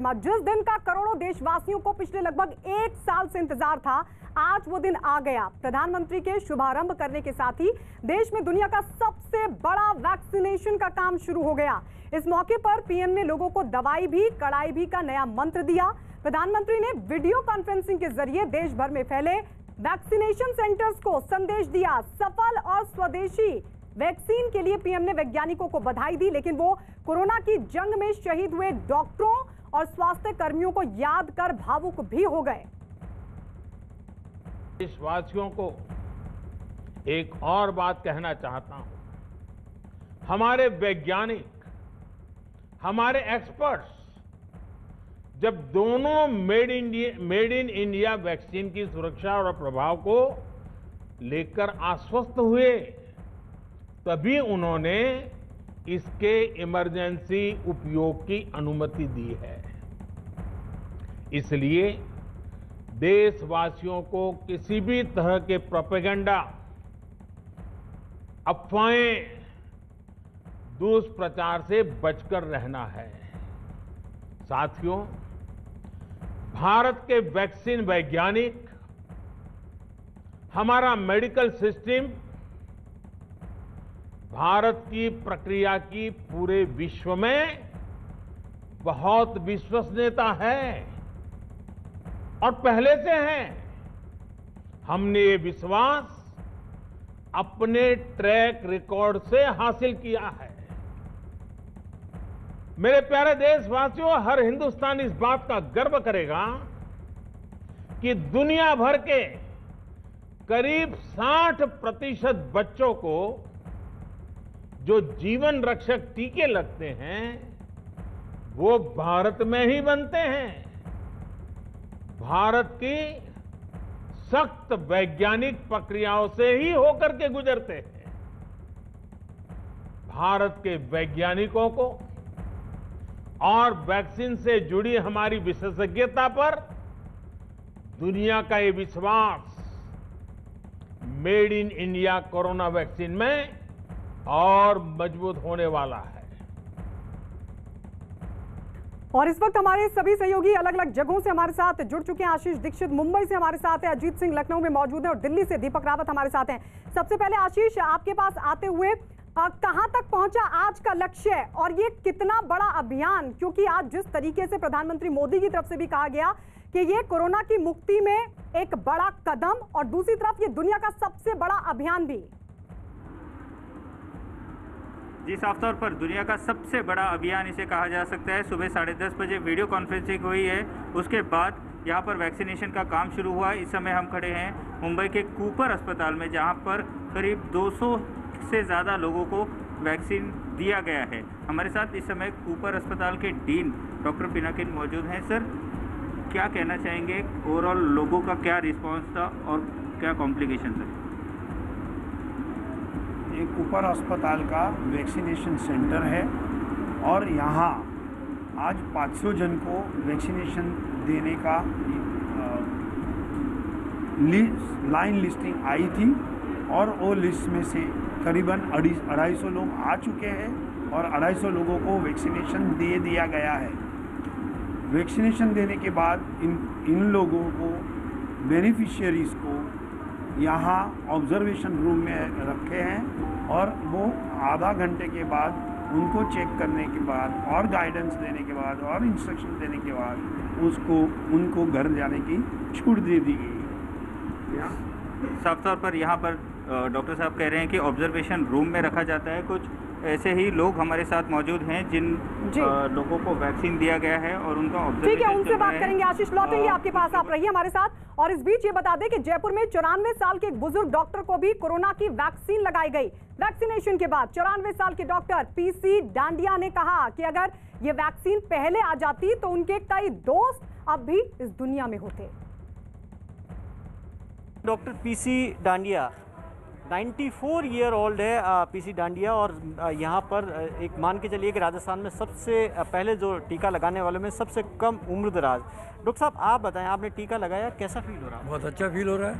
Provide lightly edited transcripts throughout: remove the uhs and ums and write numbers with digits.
जिस दिन का करोड़ों देशवासियों को पिछले लगभग 1 साल से इंतजार था, आज वो दिन आ गया। प्रधानमंत्री के शुभारंभ करने के साथ ही देश में दुनिया का सबसे बड़ा वैक्सीनेशन का काम शुरू हो गया। इस मौके पर पीएम ने लोगों को दवाई भी कड़ाई भी का नया मंत्र दिया। प्रधानमंत्री ने वीडियो कॉन्फ्रेंसिंग के जरिए देश भर में फैले वैक्सीनेशन सेंटर्स को संदेश दिया। सफल और स्वदेशी वैक्सीन के लिए पीएम ने वैज्ञानिकों को बधाई दी, लेकिन वो कोरोना की जंग में शहीद हुए डॉक्टरों और स्वास्थ्य कर्मियों को याद कर भावुक भी हो गए। देशवासियों को एक और बात कहना चाहता हूं। हमारे वैज्ञानिक, हमारे एक्सपर्ट्स जब दोनों मेड इन इंडिया वैक्सीन की सुरक्षा और प्रभाव को लेकर आश्वस्त हुए, तभी उन्होंने इसके इमरजेंसी उपयोग की अनुमति दी है। इसलिए देशवासियों को किसी भी तरह के प्रोपेगेंडा, अफवाहें, दुष्प्रचार से बचकर रहना है। साथियों, भारत के वैक्सीन वैज्ञानिक, हमारा मेडिकल सिस्टम भारत की प्रक्रिया की पूरे विश्व में बहुत विश्वसनीयता है और पहले से है। हमने ये विश्वास अपने ट्रैक रिकॉर्ड से हासिल किया है। मेरे प्यारे देशवासियों, हर हिंदुस्तानी इस बात का गर्व करेगा कि दुनिया भर के करीब 60% बच्चों को जो जीवन रक्षक टीके लगते हैं, वो भारत में ही बनते हैं। भारत की सख्त वैज्ञानिक प्रक्रियाओं से ही होकर के गुजरते हैं। भारत के वैज्ञानिकों को और वैक्सीन से जुड़ी हमारी विशेषज्ञता पर दुनिया का ये विश्वास made in India corona vaccine में और मजबूत होने वाला है। और इस वक्त हमारे सभी सहयोगी अलग अलग जगहों से हमारे साथ जुड़ चुके हैं। आशीष दीक्षित मुंबई से हमारे साथ है, अजीत सिंह लखनऊ में मौजूद है और दिल्ली से दीपक रावत हमारे साथ हैं। सबसे पहले आशीष, आपके पास आते हुए कहां तक पहुंचा आज का लक्ष्य और ये कितना बड़ा अभियान, क्योंकि आज जिस तरीके से प्रधानमंत्री मोदी की तरफ से भी कहा गया कि ये कोरोना की मुक्ति में एक बड़ा कदम और दूसरी तरफ ये दुनिया का सबसे बड़ा अभियान भी। जी, साफ तौर पर दुनिया का सबसे बड़ा अभियान इसे कहा जा सकता है। सुबह 10:30 बजे वीडियो कॉन्फ्रेंसिंग हुई है, उसके बाद यहाँ पर वैक्सीनेशन का काम शुरू हुआ। इस समय हम खड़े हैं मुंबई के कूपर अस्पताल में, जहाँ पर करीब 200 से ज़्यादा लोगों को वैक्सीन दिया गया है। हमारे साथ इस समय कूपर अस्पताल के डीन डॉक्टर पिनाकिन मौजूद हैं। सर, क्या कहना चाहेंगे, ओवरऑल लोगों का क्या रिस्पॉन्स था और क्या कॉम्प्लिकेशन थे? ये कूपर अस्पताल का वैक्सीनेशन सेंटर है और यहाँ आज 500 जन को वैक्सीनेशन देने का लाइन लिस्टिंग आई थी और वो लिस्ट में से करीबन 250 लोग आ चुके हैं और 250 लोगों को वैक्सीनेशन दे दिया गया है। वैक्सीनेशन देने के बाद इन लोगों को, बेनिफिशियरीज को यहाँ ऑब्जर्वेशन रूम में रखे हैं और वो आधा घंटे के बाद उनको चेक करने के बाद और गाइडेंस देने के बाद और इंस्ट्रक्शन देने के बाद उनको घर जाने की छूट दे दी गई है। साफ तौर पर यहाँ पर डॉक्टर साहब कह रहे हैं कि ऑब्जर्वेशन रूम में रखा जाता है। कुछ ऐसे ही लोग हमारे साथ मौजूद हैं जिन लोगों को वैक्सीन दिया गया है और उनका ऑब्जर्वेशन, ठीक है, उनसे बात करेंगे। आशीष, लौटेंगे आपके पास, आप रहिए हमारे साथ। और इस बीच ये बता दें कि जयपुर में 94 साल के एक बुजुर्ग डॉक्टर को भी कोरोना की वैक्सीन लगाई गई। वैक्सीनेशन के बाद 94 साल के डॉक्टर पीसी डांडिया ने कहा कि अगर ये वैक्सीन पहले आ जाती तो उनके कई दोस्त अब भी इस दुनिया में होते। Doctor PC dandiya 94 year old है पीसी डांडिया, और यहाँ पर एक मान के चलिए कि राजस्थान में सबसे पहले जो टीका लगाने वालों में सबसे कम उम्र दराज। डॉक्टर साहब, आप बताएं, आपने टीका लगाया, कैसा फील हो रहा है? बहुत अच्छा फील हो रहा है।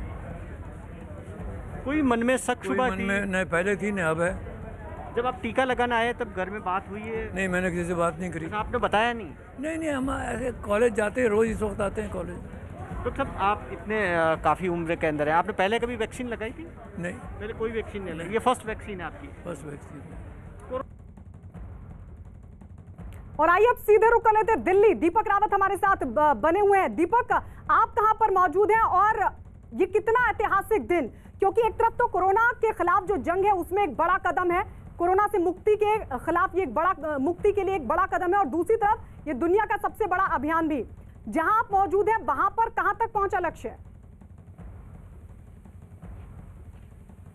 कोई मन में शक शुबा थी? नहीं, पहले थी, नहीं अब है। जब आप टीका लगाना आए तब घर में बात हुई है? नहीं, मैंने किसी से बात नहीं करी। आपने बताया नहीं? नहीं, हम ऐसे कॉलेज जाते हैं, रोज़ इस वक्त आते हैं कॉलेज। तो सब आप इतने काफ़ी उम्र के अंदर हैं, आपने पहले कभी वैक्सीन लगाई थी? नहीं, पहले कोई वैक्सीन नहीं लगी, ये फर्स्ट वैक्सीन है आपकी? First vaccine. और आइए अब सीधे रुक कर लेते हैं दिल्ली। दीपक रावत हमारे साथ बने हुए हैं। दीपक, आप कहां पर मौजूद हैं और ये कितना ऐतिहासिक दिन, क्योंकि एक तरफ तो कोरोना के खिलाफ जो जंग है उसमें एक बड़ा कदम है, कोरोना से मुक्ति के खिलाफ ये एक बड़ा मुक्ति के लिए एक बड़ा कदम है, और दूसरी तरफ ये दुनिया का सबसे बड़ा अभियान भी। जहां आप मौजूद हैं वहां पर कहां तक पहुंचा लक्ष्य?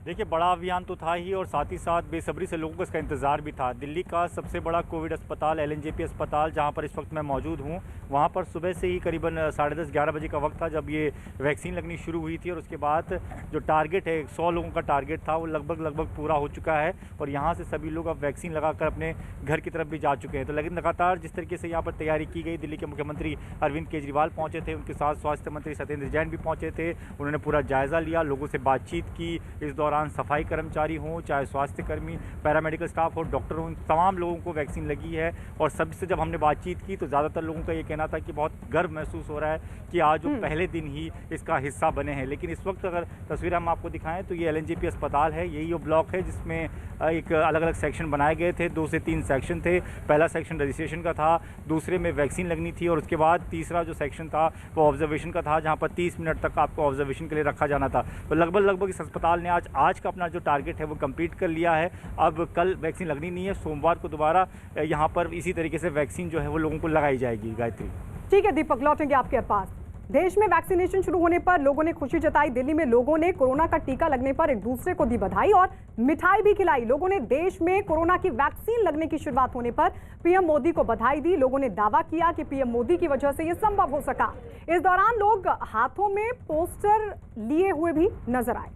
देखिए, बड़ा अभियान तो था ही और साथ ही साथ बेसब्री से लोगों को इसका इंतज़ार भी था। दिल्ली का सबसे बड़ा कोविड अस्पताल LNJP अस्पताल, जहां पर इस वक्त मैं मौजूद हूं, वहां पर सुबह से ही करीबन 10:30-11 बजे का वक्त था जब ये वैक्सीन लगनी शुरू हुई थी, और उसके बाद जो टारगेट है 100 लोगों का टारगेट था वो लगभग पूरा हो चुका है, और यहाँ से सभी लोग अब वैक्सीन लगाकर अपने घर की तरफ भी जा चुके हैं। तो लेकिन लगातार जिस तरीके से यहाँ पर तैयारी की गई, दिल्ली के मुख्यमंत्री अरविंद केजरीवाल पहुँचे थे, उनके साथ स्वास्थ्य मंत्री सत्येंद्र जैन भी पहुँचे थे। उन्होंने पूरा जायज़ा लिया, लोगों से बातचीत की। इस दौरान सफाई कर्मचारी हों, चाहे स्वास्थ्य कर्मी, पैरामेडिकल स्टाफ हो, डॉक्टर हों, तमाम लोगों को वैक्सीन लगी है। और सबसे जब हमने बातचीत की तो ज़्यादातर लोगों का ये कहना था कि बहुत गर्व महसूस हो रहा है कि आज वो पहले दिन ही इसका हिस्सा बने हैं। लेकिन इस वक्त अगर तस्वीर हम आपको दिखाएं तो ये LNJP अस्पताल है, यही वो ब्लॉक है जिसमें एक अलग अलग सेक्शन बनाए गए थे। 2 से 3 सेक्शन थे। पहला सेक्शन रजिस्ट्रेशन का था, दूसरे में वैक्सीन लगनी थी, और उसके बाद तीसरा जो सेक्शन था वो ऑब्जर्वेशन का था, जहाँ पर 30 मिनट तक आपको ऑब्जर्वेशन के लिए रखा जाना था। तो लगभग इस अस्पताल ने आज का अपना जो टारगेट है वो कंप्लीट कर लिया है। अब कल वैक्सीन लगनी नहीं है, सोमवार को दोबारा यहाँ पर इसी तरीके से वैक्सीन जो है वो लोगों को लगाई जाएगी। गायत्री। ठीक है दीपक, लौटेंगे आपके पास। देश में वैक्सीनेशन शुरू होने पर लोगों ने खुशी जताई। दिल्ली में लोगों ने कोरोना का टीका लगने पर एक दूसरे को दी बधाई और मिठाई भी खिलाई। लोगों ने देश में कोरोना की वैक्सीन लगने की शुरुआत होने पर पीएम मोदी को बधाई दी। लोगों ने दावा किया कि पीएम मोदी की वजह से यह संभव हो सका। इस दौरान लोग हाथों में पोस्टर लिए हुए भी नजर आए।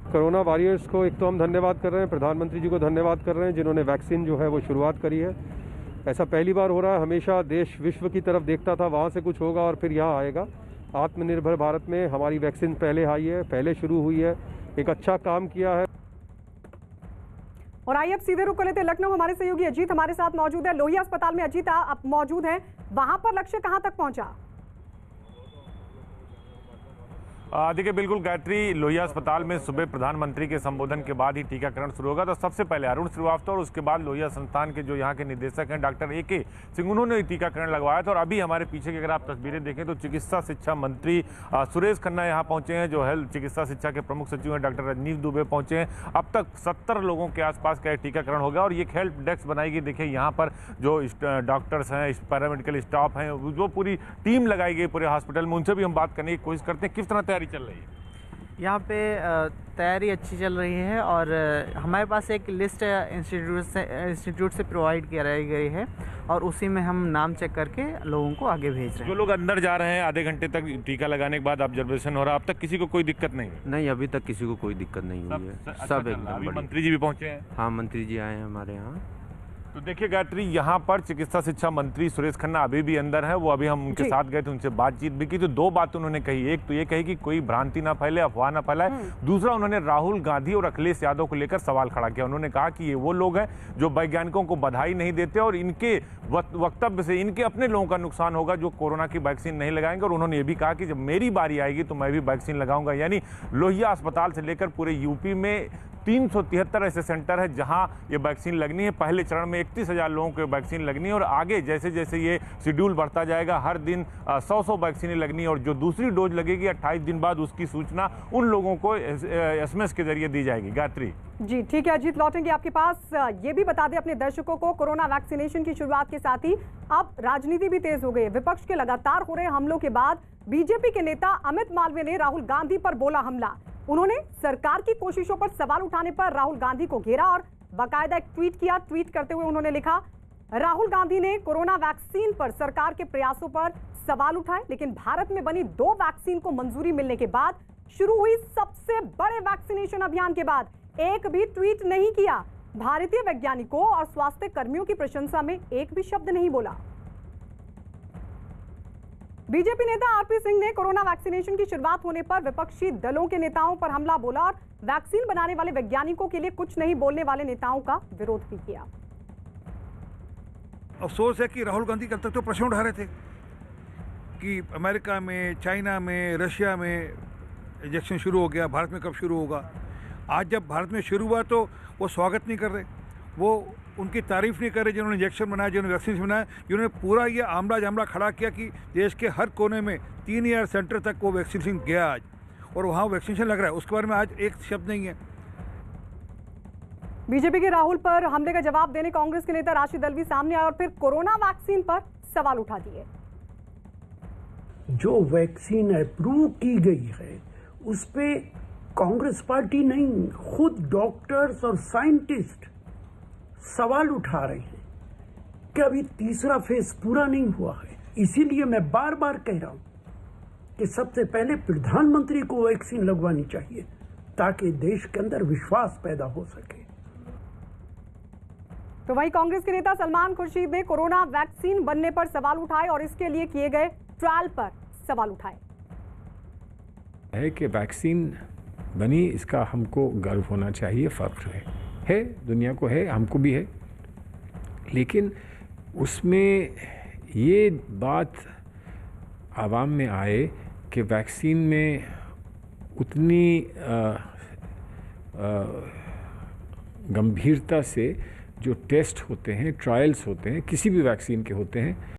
कोरोना वॉरियर्स को एक तो हम धन्यवाद कर रहे हैं, प्रधानमंत्री जी को धन्यवाद कर रहे हैं जिन्होंने वैक्सीन जो है वो शुरुआत करी है। ऐसा पहली बार हो रहा है, हमेशा देश विश्व की तरफ देखता था वहाँ से कुछ होगा और फिर यहाँ आएगा। आत्मनिर्भर भारत में हमारी वैक्सीन पहले आई है, पहले शुरू हुई है, एक अच्छा काम किया है। और आइए अब सीधे रुक लेते हैं लखनऊ। हमारे सहयोगी अजीत हमारे साथ मौजूद है। लोहिया अस्पताल में अजीत आप मौजूद हैं, वहां पर लक्ष्य कहां तक पहुंचा? देखिए, बिल्कुल गायत्री, लोहिया अस्पताल में सुबह प्रधानमंत्री के संबोधन के बाद ही टीकाकरण शुरू होगा। तो सबसे पहले अरुण श्रीवास्तव और उसके बाद लोहिया संस्थान के जो यहाँ के निदेशक हैं डॉक्टर AK सिंह, उन्होंने टीकाकरण लगवाया था। और अभी हमारे पीछे की अगर आप तस्वीरें देखें तो चिकित्सा शिक्षा मंत्री सुरेश खन्ना यहाँ पहुँचे हैं, जो हेल्थ चिकित्सा शिक्षा के प्रमुख सचिव हैं डॉक्टर रजनीश दुबे पहुँचे हैं। अब तक 70 लोगों के आसपास का टीकाकरण हो गया और ये एक हेल्प डेस्क बनाई गई। देखिए यहाँ पर जो डॉक्टर्स हैं, पैरामेडिकल स्टाफ हैं, जो पूरी टीम लगाई गई पूरे हॉस्पिटल में, उनसे भी हम बात करने की कोशिश करते हैं किस तरह तैयारी चल रही है। यहाँ पे तैयारी अच्छी चल रही है और हमारे पास एक लिस्ट इंस्टीट्यूट से प्रोवाइड कराई गई है और उसी में हम नाम चेक करके लोगों को आगे भेज रहे हैं। जो लोग अंदर जा रहे हैं, आधे घंटे तक टीका लगाने के बाद ऑब्जर्वेशन हो रहा है, अब तक किसी को कोई दिक्कत नहीं है? नहीं, अभी तक किसी को कोई दिक्कत नहीं हुई है, सब एकदम। मंत्री जी भी पहुँचे हैं? हाँ, मंत्री जी आए हैं हमारे यहाँ। तो देखिए गायत्री, यहाँ पर चिकित्सा शिक्षा मंत्री सुरेश खन्ना अभी भी अंदर हैं। वो अभी हम उनके साथ गए थे, उनसे बातचीत भी की। तो 2 बात उन्होंने कही। एक तो ये कही कि कोई भ्रांति ना फैले, अफवाह ना फैलाए। दूसरा, उन्होंने राहुल गांधी और अखिलेश यादव को लेकर सवाल खड़ा किया। उन्होंने कहा कि ये वो लोग हैं जो वैज्ञानिकों को बधाई नहीं देते और इनके वक्तव्य से इनके अपने लोगों का नुकसान होगा जो कोरोना की वैक्सीन नहीं लगाएंगे। और उन्होंने ये भी कहा कि जब मेरी बारी आएगी तो मैं भी वैक्सीन लगाऊंगा। यानी लोहिया अस्पताल से लेकर पूरे यूपी में 373 ऐसे सेंटर है जहां ये वैक्सीन लगनी है। पहले चरण में 31,000 लोगों को वैक्सीन लगनी है और आगे जैसे जैसे ये शेड्यूल बढ़ता जाएगा हर दिन 100 वैक्सीनें लगनी है और जो दूसरी डोज लगेगी 28 दिन बाद उसकी सूचना उन लोगों को SMS के जरिए दी जाएगी। गायत्री जी ठीक है अजीत, लौटेंगे आपके पास। ये भी बता दें अपने दर्शकों को, कोरोना वैक्सीनेशन की शुरुआत के साथ ही अब राजनीति भी तेज हो गई है। विपक्ष के लगातार हो रहे हमलों के बाद बीजेपी के नेता अमित मालवीय ने राहुल गांधी पर बोला हमला। उन्होंने सरकार की कोशिशों पर सवाल उठाने पर राहुल गांधी को घेरा और बाकायदा एक ट्वीट किया। ट्वीट करते हुए उन्होंने लिखा, राहुल गांधी ने कोरोना वैक्सीन पर सरकार के प्रयासों पर सवाल उठाए, लेकिन भारत में बनी 2 वैक्सीन को मंजूरी मिलने के बाद शुरू हुई सबसे बड़े वैक्सीनेशन अभियान के बाद एक भी ट्वीट नहीं किया। भारतीय वैज्ञानिकों और स्वास्थ्य कर्मियों की प्रशंसा में एक भी शब्द नहीं बोला। बीजेपी नेता आरपी सिंह ने कोरोना वैक्सीनेशन की शुरुआत होने पर विपक्षी दलों के नेताओं पर हमला बोला और वैक्सीन बनाने वाले वैज्ञानिकों के लिए कुछ नहीं बोलने वाले नेताओं का विरोध भी किया। अफसोस है कि राहुल गांधी कल तक तो प्रश्न उठा रहे थे कि अमेरिका में, चाइना में, रशिया में इंजेक्शन शुरू हो गया, भारत में कब शुरू होगा। आज जब भारत में शुरू हुआ तो वो स्वागत नहीं कर रहे, वो उनकी तारीफ नहीं कर रहे जिन्होंने इंजेक्शन बनाया, जिन्होंने वैक्सीन बनाया, जिन्होंने पूरा ये आमला जामला खड़ा किया कि देश के हर कोने में 3000 सेंटर तक वो वैक्सीनेशन गया आज, और वहाँ वैक्सीनेशन लग रहा है, उसके बारे में आज एक शब्द नहीं है। बीजेपी के राहुल पर हमले का जवाब देने कांग्रेस के नेता राशिद अल्वी सामने आए और फिर कोरोना वैक्सीन पर सवाल उठा दिए। जो वैक्सीन अप्रूव की गई है उस पे कांग्रेस पार्टी नहीं, खुद डॉक्टर्स और साइंटिस्ट सवाल उठा रहे हैं कि अभी तीसरा फेज पूरा नहीं हुआ है। इसीलिए मैं बार बार कह रहा हूं कि सबसे पहले प्रधानमंत्री को वैक्सीन लगवानी चाहिए ताकि देश के अंदर विश्वास पैदा हो सके। तो वहीं कांग्रेस के नेता सलमान खुर्शीद ने कोरोना वैक्सीन बनने पर सवाल उठाए और इसके लिए किए गए ट्रायल पर सवाल उठाए। है कि वैक्सीन बनी, इसका हमको गर्व होना चाहिए, फख्र है, दुनिया को है, हमको भी है, लेकिन उसमें ये बात आवाम में आए कि वैक्सीन में उतनी गंभीरता से जो टेस्ट होते हैं, ट्रायल्स होते हैं, किसी भी वैक्सीन के होते हैं,